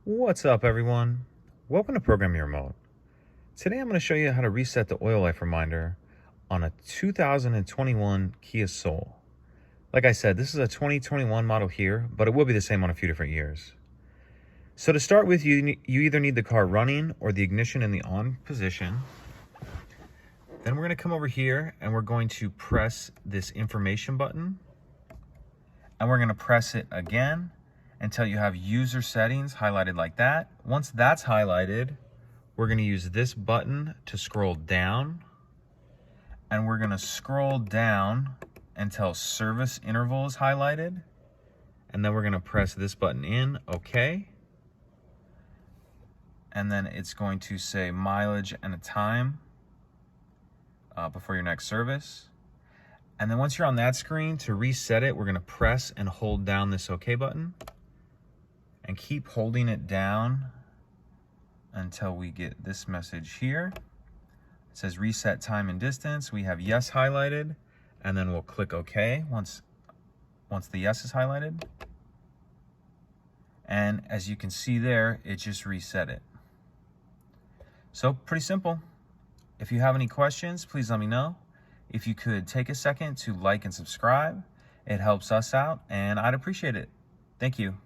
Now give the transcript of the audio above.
What's up, everyone? Welcome to Program Your Remote. Today I'm going to show you how to reset the oil life reminder on a 2021 Kia Soul. Like I said, this is a 2021 model here, but it will be the same on a few different years. So to start with, you either need the car running or the ignition in the on position. Then we're going to come over here and we're going to press this information button. And we're going to press it again until you have user settings highlighted like that. Once that's highlighted, we're going to use this button to scroll down, and we're going to scroll down until service interval is highlighted, and then we're going to press this button in, okay, and then it's going to say mileage and a time before your next service. And then once you're on that screen, to reset it, we're going to press and hold down this OK button and keep holding it down until we get this message here. It says reset time and distance. We have yes highlighted, and then we'll click OK once the yes is highlighted. And as you can see there, it just reset it. So pretty simple. If you have any questions, please let me know. If you could take a second to like and subscribe, it helps us out, and I'd appreciate it. Thank you.